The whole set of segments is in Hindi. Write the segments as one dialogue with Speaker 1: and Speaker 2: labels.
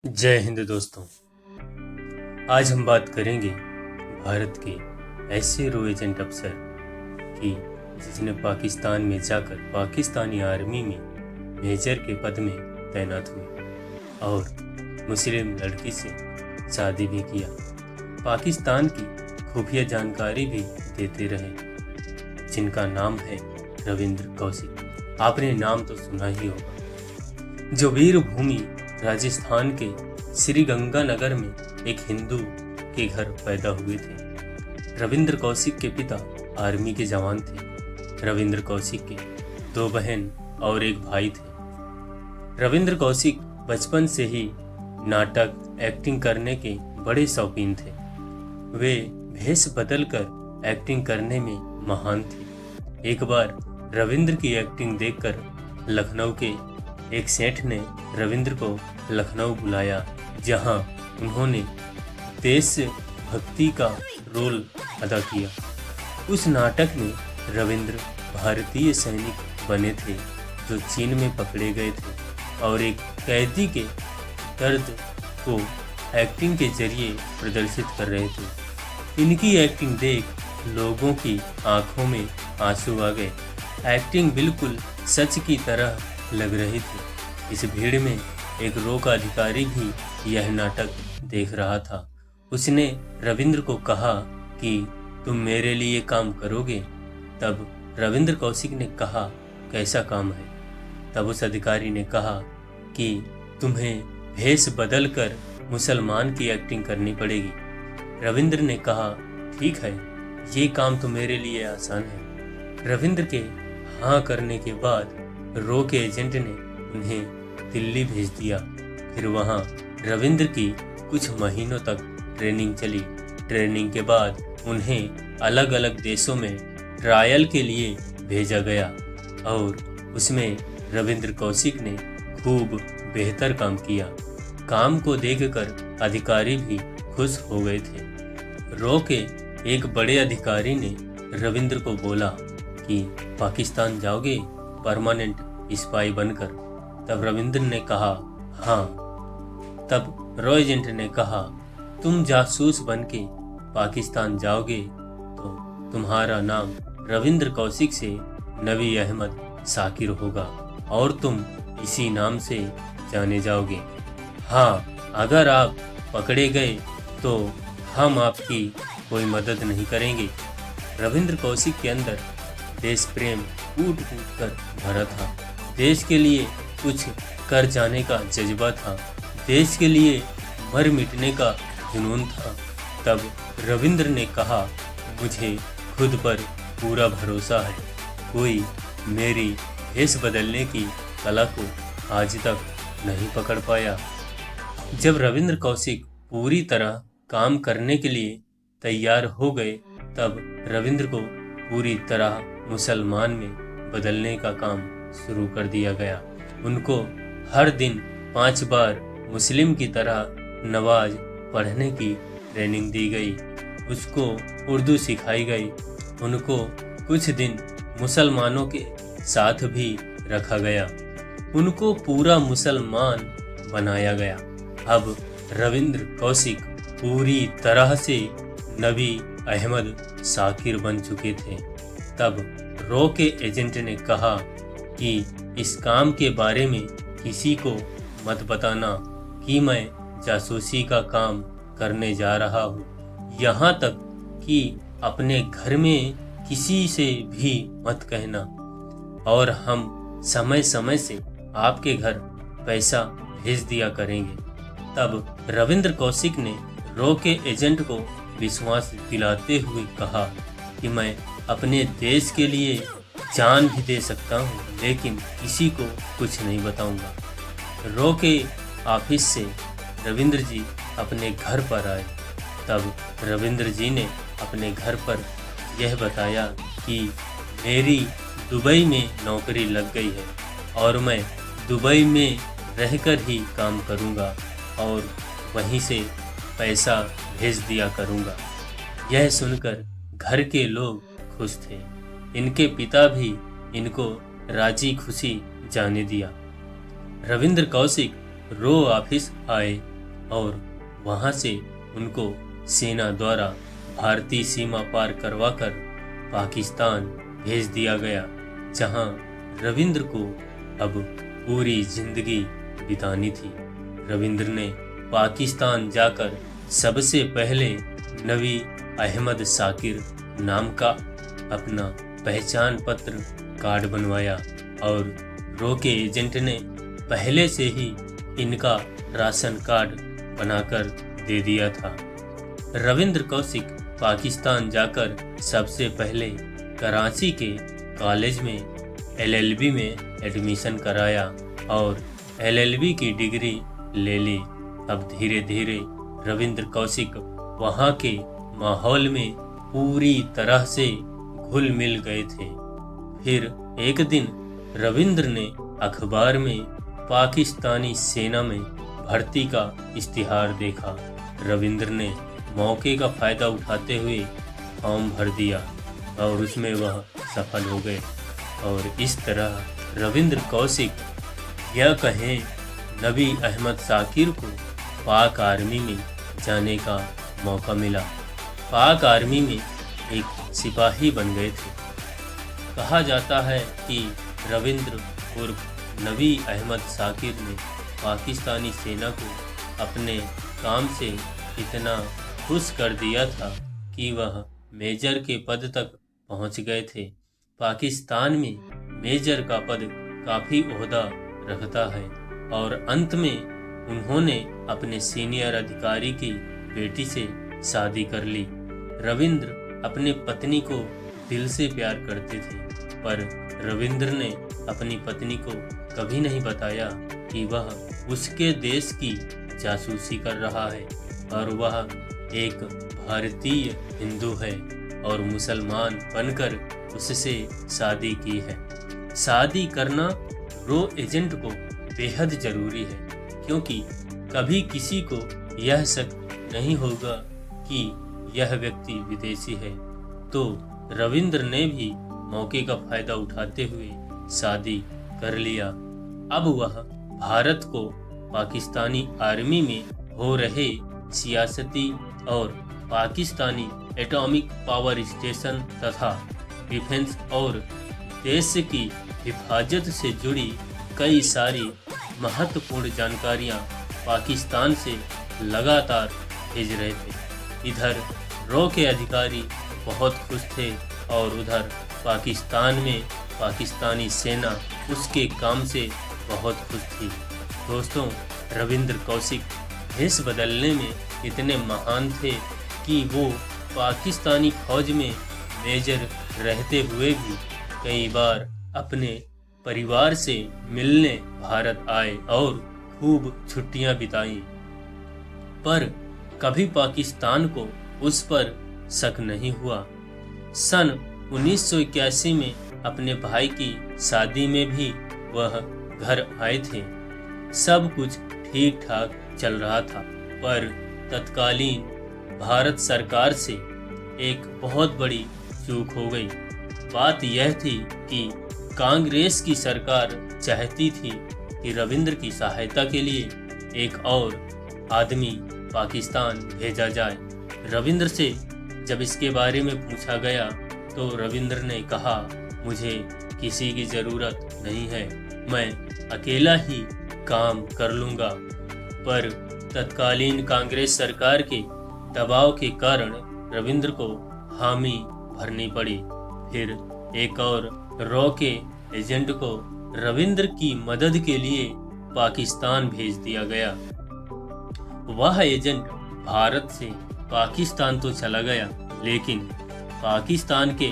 Speaker 1: जय हिंद दोस्तों। आज हम बात करेंगे भारत के ऐसे रो एजेंट अफसर की जिसने पाकिस्तान में जाकर पाकिस्तानी आर्मी में मेजर के पद में तैनात हुए और मुस्लिम लड़की से शादी भी किया। पाकिस्तान की खुफिया जानकारी भी देते रहे, जिनका नाम है रविंद्र कौशिक। आपने नाम तो सुना ही होगा। जो वीर भूमि राजस्थान के श्री गंगानगर में एक हिंदू के घर पैदा हुए थे। रविंद्र कौशिक के पिता आर्मी के जवान थे। रविंद्र कौशिक के 2 बहन और 1 भाई थे। रविंद्र कौशिक बचपन से ही नाटक एक्टिंग करने के बड़े शौकीन थे। वे भेष बदलकर एक्टिंग करने में महान थे। एक बार रविंद्र की एक्टिंग देखकर लखनऊ के एक सेठ ने रविंद्र को लखनऊ बुलाया, जहां उन्होंने देशभक्ति का रोल अदा किया। उस नाटक में रविंद्र भारतीय सैनिक बने थे जो चीन में पकड़े गए थे और एक कैदी के दर्द को एक्टिंग के जरिए प्रदर्शित कर रहे थे। इनकी एक्टिंग देख लोगों की आंखों में आंसू आ गए। एक्टिंग बिल्कुल सच की तरह लग रही थी। इस भीड़ में एक रो का अधिकारी भी यह नाटक देख रहा था। उसने रविंद्र को कहा कि तुम मेरे लिए काम करोगे। तब रविंद्र कौशिक ने कहा, कैसा काम है? तब उस अधिकारी ने कहा कि तुम्हें भेष बदलकर मुसलमान की एक्टिंग करनी पड़ेगी। रविंद्र ने कहा, ठीक है, ये काम तो मेरे लिए आसान है। रविंद्र के हाँ करने के बाद रो के एजेंट ने उन्हें दिल्ली भेज दिया। फिर वहां रविंद्र की कुछ महीनों तक ट्रेनिंग चली। ट्रेनिंग के बाद उन्हें अलग अलग देशों में ट्रायल के लिए भेजा गया और उसमें रविंद्र कौशिक ने खूब बेहतर काम किया। काम को देखकर अधिकारी भी खुश हो गए थे। रो के एक बड़े अधिकारी ने रविंद्र को बोला कि पाकिस्तान जाओगे परमानेंट स्पाई बनकर? तब रविंद्र ने कहा, हाँ। तब रो एजेंट ने कहा, तुम जासूस बनके पाकिस्तान जाओगे तो तुम्हारा नाम रविंद्र कौशिक से नबी अहमद साकिर होगा और तुम इसी नाम से जाने जाओगे। हाँ, अगर आप पकड़े गए तो हम आपकी कोई मदद नहीं करेंगे। रविंद्र कौशिक के अंदर देश प्रेम कूट कूट कर भरा था। देश के लिए कुछ कर जाने का जज्बा था। देश के लिए मर मिटने का जुनून था। तब रविंद्र ने कहा, मुझे खुद पर पूरा भरोसा है। कोई मेरी भेष बदलने की कला को आज तक नहीं पकड़ पाया। जब रविंद्र कौशिक पूरी तरह काम करने के लिए तैयार हो गए, तब रविंद्र को पूरी तरह मुसलमान में बदलने का काम शुरू कर दिया गया। उनको हर दिन 5 बार मुस्लिम की तरह नमाज पढ़ने की ट्रेनिंग दी गई। उसको उर्दू सिखाई गई। उनको कुछ दिन मुसलमानों के साथ भी रखा गया। उनको पूरा मुसलमान बनाया गया। अब रविंद्र कौशिक पूरी तरह से नबी अहमद साकिर बन चुके थे। तब रो के एजेंट ने कहा कि इस काम के बारे में किसी को मत बताना कि मैं जासूसी का काम करने जा रहा हूँ। यहाँ तक कि अपने घर में किसी से भी मत कहना और हम समय समय से आपके घर पैसा भेज दिया करेंगे। तब रविंद्र कौशिक ने रो के एजेंट को विश्वास दिलाते हुए कहा कि मैं अपने देश के लिए जान भी दे सकता हूँ, लेकिन किसी को कुछ नहीं बताऊंगा। रो के ऑफिस से रविंद्र जी अपने घर पर आए। तब रविंद्र जी ने अपने घर पर यह बताया कि मेरी दुबई में नौकरी लग गई है और मैं दुबई में रहकर ही काम करूँगा और वहीं से पैसा भेज दिया करूँगा। यह सुनकर घर के लोग खुश थे। इनके पिता भी इनको राजी खुशी जाने दिया। रविंद्र कौशिक रो ऑफिस आए और वहां से उनको सेना द्वारा भारतीय सीमा पार करवाकर पाकिस्तान भेज दिया गया, जहां रविंद्र को अब पूरी जिंदगी बितानी थी। रविंद्र ने पाकिस्तान जाकर सबसे पहले नबी अहमद साकिर नाम का अपना पहचान पत्र कार्ड बनवाया और रो के एजेंट ने पहले से ही इनका राशन कार्ड बनाकर दे दिया था। रविंद्र कौशिक पाकिस्तान जाकर सबसे पहले कराची के कॉलेज में LLB में एडमिशन कराया और LLB की डिग्री ले ली। अब धीरे धीरे रविंद्र कौशिक वहाँ के माहौल में पूरी तरह से घुल मिल गए थे। फिर एक दिन रविंद्र ने अखबार में पाकिस्तानी सेना में भर्ती का इश्तिहार देखा। रविंद्र ने मौके का फायदा उठाते हुए फॉर्म भर दिया और उसमें वह सफल हो गए और इस तरह रविंद्र कौशिक या कहें नबी अहमद साकिर को पाक आर्मी में जाने का मौका मिला। पाक आर्मी में एक सिपाही बन गए थे। कहा जाता है कि रविंद्र उर्फ नबी अहमद साकिर ने पाकिस्तानी सेना को अपने काम से इतना खुश कर दिया था कि वह मेजर के पद तक पहुंच गए थे। पाकिस्तान में मेजर का पद काफ़ी ओहदा रखता है और अंत में उन्होंने अपने सीनियर अधिकारी की बेटी से शादी कर ली। रविंद्र अपनी पत्नी को दिल से प्यार करते थे, पर रविंद्र ने अपनी पत्नी को कभी नहीं बताया कि वह उसके देश की जासूसी कर रहा है और वह एक भारतीय हिंदू है और मुसलमान बनकर उससे शादी की है। शादी करना रो एजेंट को बेहद जरूरी है, क्योंकि कभी किसी को यह शक नहीं होगा कि यह व्यक्ति विदेशी है। तो रविंद्र ने भी मौके का फायदा उठाते हुए शादी कर लिया। अब वह भारत को पाकिस्तानी आर्मी में हो रहे सियासती और पाकिस्तानी एटॉमिक पावर स्टेशन तथा डिफेंस और देश की हिफाजत से जुड़ी कई सारी महत्वपूर्ण जानकारियां पाकिस्तान से लगातार भेज रहे थे। इधर रो के अधिकारी बहुत खुश थे और उधर पाकिस्तान में पाकिस्तानी सेना उसके काम से बहुत खुश थी। दोस्तों, रविंद्र कौशिक भेष बदलने में इतने महान थे कि वो पाकिस्तानी फौज में मेजर रहते हुए भी कई बार अपने परिवार से मिलने भारत आए और खूब छुट्टियां बिताई, पर कभी पाकिस्तान को उस पर शक नहीं हुआ। सन 1981 में अपने भाई की शादी में भी वह घर आए थे। सब कुछ ठीक ठाक चल रहा था, पर तत्कालीन भारत सरकार से एक बहुत बड़ी चूक हो गई। बात यह थी कि कांग्रेस की सरकार चाहती थी कि रविंद्र की सहायता के लिए एक और आदमी पाकिस्तान भेजा जाए। रविंद्र से जब इसके बारे में पूछा गया तो रविंद्र ने कहा, मुझे किसी की ज़रूरत नहीं है, मैं अकेला ही काम कर लूँगा। पर तत्कालीन कांग्रेस सरकार के दबाव के कारण रविंद्र को हामी भरनी पड़ी। फिर एक और रॉ के एजेंट को रविंद्र की मदद के लिए पाकिस्तान भेज दिया गया। वह एजेंट भारत से पाकिस्तान तो चला गया, लेकिन पाकिस्तान के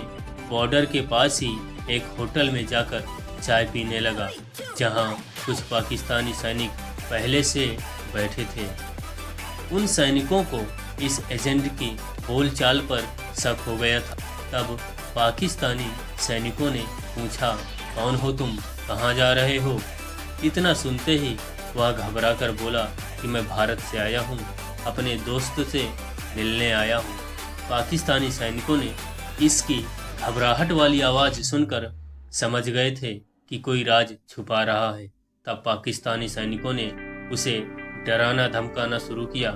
Speaker 1: बॉर्डर के पास ही एक होटल में जाकर चाय पीने लगा, जहां कुछ पाकिस्तानी सैनिक पहले से बैठे थे। उन सैनिकों को इस एजेंट की बोलचाल पर शक हो गया था। तब पाकिस्तानी सैनिकों ने पूछा, कौन हो तुम, कहाँ जा रहे हो? इतना सुनते ही वह घबरा कर बोला कि मैं भारत से आया हूँ, अपने दोस्त से मिलने आया हूँ। पाकिस्तानी सैनिकों ने इसकी घबराहट वाली आवाज़ सुनकर समझ गए थे कि कोई राज छुपा रहा है। तब पाकिस्तानी सैनिकों ने उसे डराना धमकाना शुरू किया।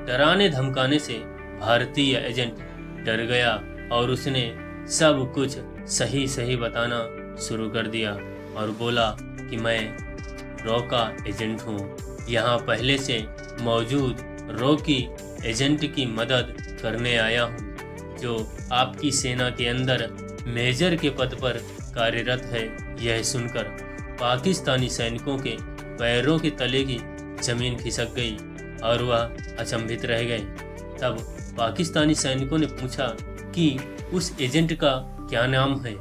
Speaker 1: डराने धमकाने से भारतीय एजेंट डर गया और उसने सब कुछ सही सही बताना शुरू कर दिया और बोला कि मैं रॉ का एजेंट हूँ, यहाँ पहले से मौजूद रॉ की एजेंट की मदद करने आया हूँ, जो आपकी सेना के अंदर मेजर के पद पर कार्यरत है। यह सुनकर पाकिस्तानी सैनिकों के पैरों के तले की जमीन खिसक गई और वह अचंभित रह गए। तब पाकिस्तानी सैनिकों ने पूछा कि उस एजेंट का क्या नाम है।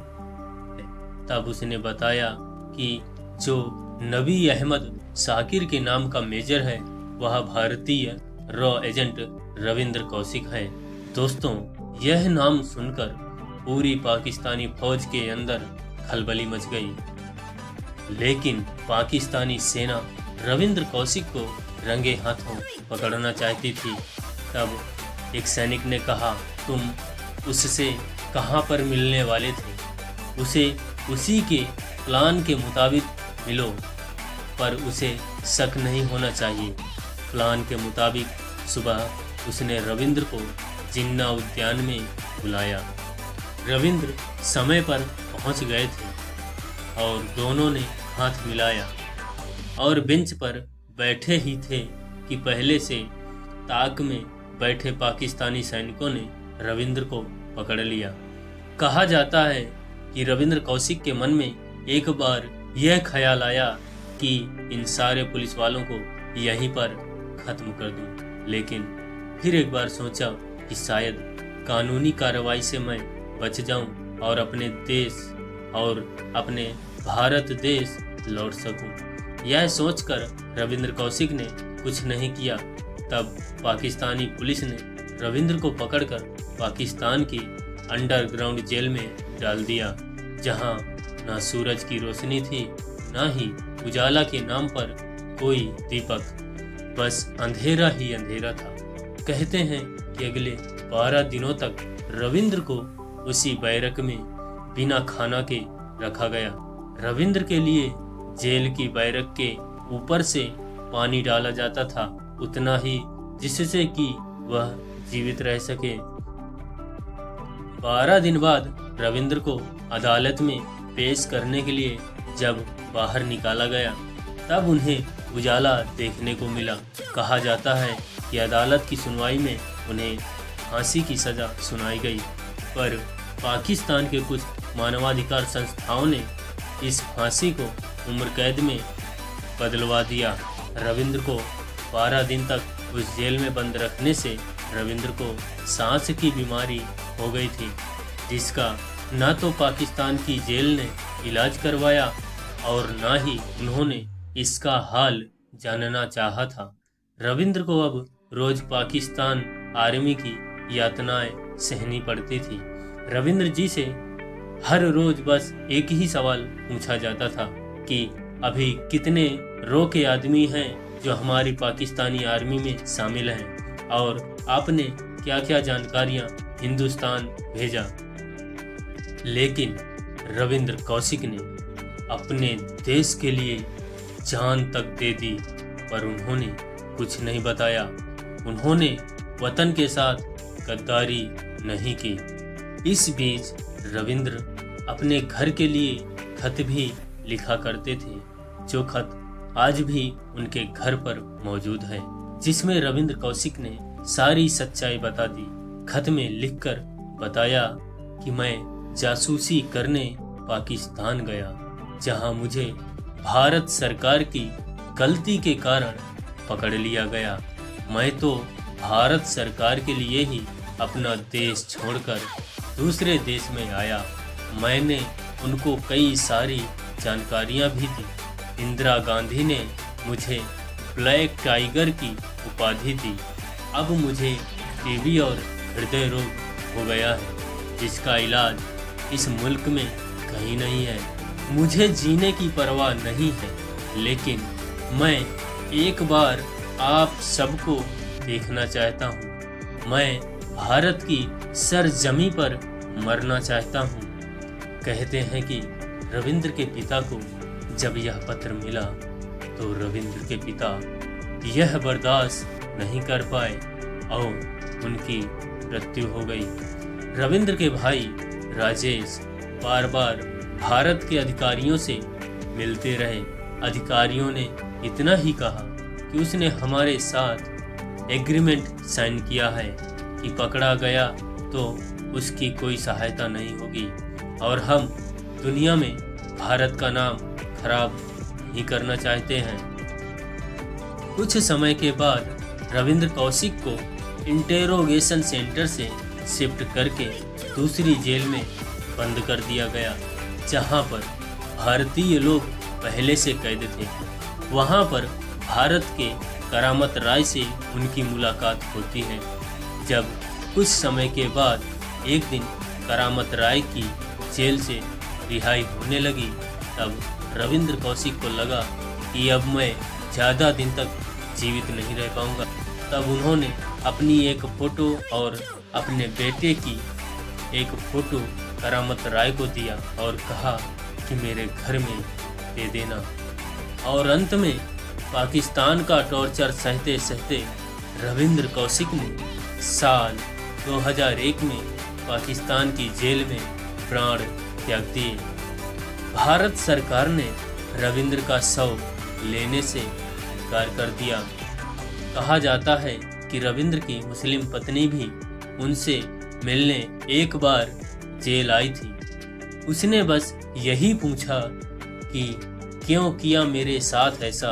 Speaker 1: तब उसने बताया कि जो नबी अहमद शाकिर के नाम का मेजर है वह भारतीय रॉ एजेंट रविंद्र कौशिक है। दोस्तों, यह नाम सुनकर पूरी पाकिस्तानी फौज के अंदर खलबली मच गई। लेकिन पाकिस्तानी सेना रविंद्र कौशिक को रंगे हाथों पकड़ना चाहती थी। तब एक सैनिक ने कहा, तुम उससे कहाँ पर मिलने वाले थे? उसे उसी के प्लान के मुताबिक मिलो, पर उसे शक नहीं होना चाहिए। प्लान के मुताबिक सुबह उसने रविंद्र को जिन्ना उद्यान में बुलाया। रविंद्र समय पर पहुंच गए थे और दोनों ने हाथ मिलाया और बेंच पर बैठे ही थे कि पहले से ताक में बैठे पाकिस्तानी सैनिकों ने रविंद्र को पकड़ लिया। कहा जाता है कि रविंद्र कौशिक के मन में एक बार यह ख्याल आया कि इन सारे पुलिस वालों को यहीं पर खत्म कर दूं, लेकिन फिर एक बार सोचा कि शायद कानूनी कार्रवाई से मैं बच जाऊं और अपने देश और अपने भारत देश लौट सकूं। यह सोचकर रविंद्र कौशिक ने कुछ नहीं किया। तब पाकिस्तानी पुलिस ने रविंद्र को पकड़कर पाकिस्तान की अंडरग्राउंड जेल में डाल दिया, जहां ना सूरज की रोशनी थी, ना ही उजाला के नाम पर कोई दीपक, बस अंधेरा ही अंधेरा था। कहते हैं कि अगले 12 दिनों तक रविंद्र को उसी बैरक में बिना खाना के रखा गया। रविंद्र के लिए जेल की बैरक के ऊपर से पानी डाला जाता था, उतना ही जिससे कि वह जीवित रह सके। 12 दिन बाद रविंद्र को अदालत में पेश करने के लिए जब बाहर निकाला गया, तब उन्हें उजाला देखने को मिला। कहा जाता है कि अदालत की सुनवाई में उन्हें फांसी की सजा सुनाई गई, पर पाकिस्तान के कुछ मानवाधिकार संस्थाओं ने इस फांसी को उम्र कैद में बदलवा दिया। रविंद्र को 12 दिन तक उस जेल में बंद रखने से रविंद्र को सांस की बीमारी हो गई थी, जिसका न तो पाकिस्तान की जेल ने इलाज करवाया और न ही उन्होंने इसका हाल जानना चाहा था। रविंद्र को अब रोज पाकिस्तान आर्मी की यातनाएं सहनी पड़ती थी। रविंद्र जी से हर रोज बस एक ही सवाल पूछा जाता था कि अभी कितने रॉ के आदमी हैं जो हमारी पाकिस्तानी आर्मी में शामिल हैं और आपने क्या क्या जानकारियां हिंदुस्तान भेजा। लेकिन रविंद्र कौशिक ने अपने देश के लिए जान तक दे दी, पर उन्होंने कुछ नहीं बताया। उन्होंने वतन के साथ गद्दारी नहीं की। इस बीच रविंद्र अपने घर के लिए खत भी लिखा करते थे, जो खत आज भी उनके घर पर मौजूद है, जिसमें रविंद्र कौशिक ने सारी सच्चाई बता दी। खत में लिखकर बताया कि मैं जासूसी करने पाकिस्तान गया, जहां मुझे भारत सरकार की गलती के कारण पकड़ लिया गया। मैं तो भारत सरकार के लिए ही अपना देश छोड़कर दूसरे देश में आया। मैंने उनको कई सारी जानकारियां भी दी। इंदिरा गांधी ने मुझे ब्लैक टाइगर की उपाधि दी। अब मुझे टीबी और हृदय रोग हो गया है, जिसका इलाज इस मुल्क में कहीं नहीं है। मुझे जीने की परवाह नहीं है, लेकिन मैं एक बार आप सबको देखना चाहता हूँ। मैं भारत की सरजमी पर मरना चाहता हूँ। कहते हैं कि रविंद्र के पिता को जब यह पत्र मिला तो रविंद्र के पिता यह बर्दाश्त नहीं कर पाए और उनकी मृत्यु हो गई। रविंद्र के भाई राजेश बार बार भारत के अधिकारियों से मिलते रहे। अधिकारियों ने इतना ही कहा कि उसने हमारे साथ एग्रीमेंट साइन किया है कि पकड़ा गया तो उसकी कोई सहायता नहीं होगी और हम दुनिया में भारत का नाम खराब नहीं करना चाहते हैं। कुछ समय के बाद रविंद्र कौशिक को इंटेरोगेशन सेंटर से शिफ्ट करके दूसरी जेल में बंद कर दिया गया, जहां पर भारतीय लोग पहले से कैद थे। वहां पर भारत के करामत राय से उनकी मुलाकात होती है। जब कुछ समय के बाद एक दिन करामत राय की जेल से रिहाई होने लगी, तब रविंद्र कौशिक को लगा कि अब मैं ज़्यादा दिन तक जीवित नहीं रह पाऊंगा। तब उन्होंने अपनी एक फ़ोटो और अपने बेटे की एक फ़ोटो करामत राय को दिया और कहा कि मेरे घर में दे देना। और अंत में पाकिस्तान का टॉर्चर सहते सहते रविंद्र कौशिक ने साल 2001 में पाकिस्तान की जेल में प्राण त्याग दिए। भारत सरकार ने रविंद्र का शव लेने से इनकार कर दिया। कहा जाता है कि रविंद्र की मुस्लिम पत्नी भी उनसे मिलने एक बार जेल आई थी। उसने बस यही पूछा कि क्यों किया मेरे साथ ऐसा।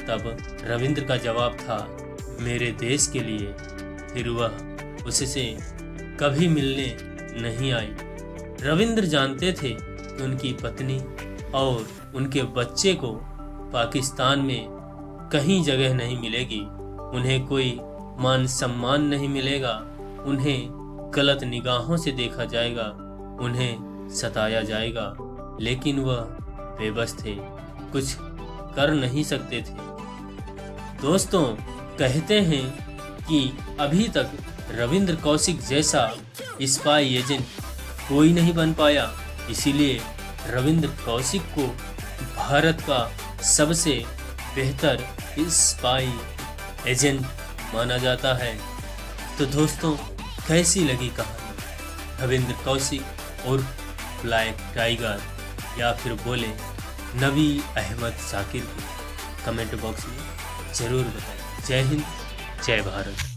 Speaker 1: तब रविंद्र का जवाब था, मेरे देश के लिए। फिर वह उससे कभी मिलने नहीं आई। रविंद्र जानते थे कि उनकी पत्नी और उनके बच्चे को पाकिस्तान में कहीं जगह नहीं मिलेगी। उन्हें कोई मान सम्मान नहीं मिलेगा। उन्हें गलत निगाहों से देखा जाएगा, उन्हें सताया जाएगा। लेकिन वह बेबस थे, कुछ कर नहीं सकते थे। दोस्तों, कहते हैं कि अभी तक रविंद्र कौशिक जैसा स्पाई एजेंट कोई नहीं बन पाया। इसीलिए रविंद्र कौशिक को भारत का सबसे बेहतर स्पाई एजेंट माना जाता है। तो दोस्तों, कैसी लगी कहानी रविंद्र कौशिक और ब्लैक टाइगर, या फिर बोले नबी अहमद शाकिर की? कमेंट बॉक्स में ज़रूर बताएं। जय हिंद, जय भारत।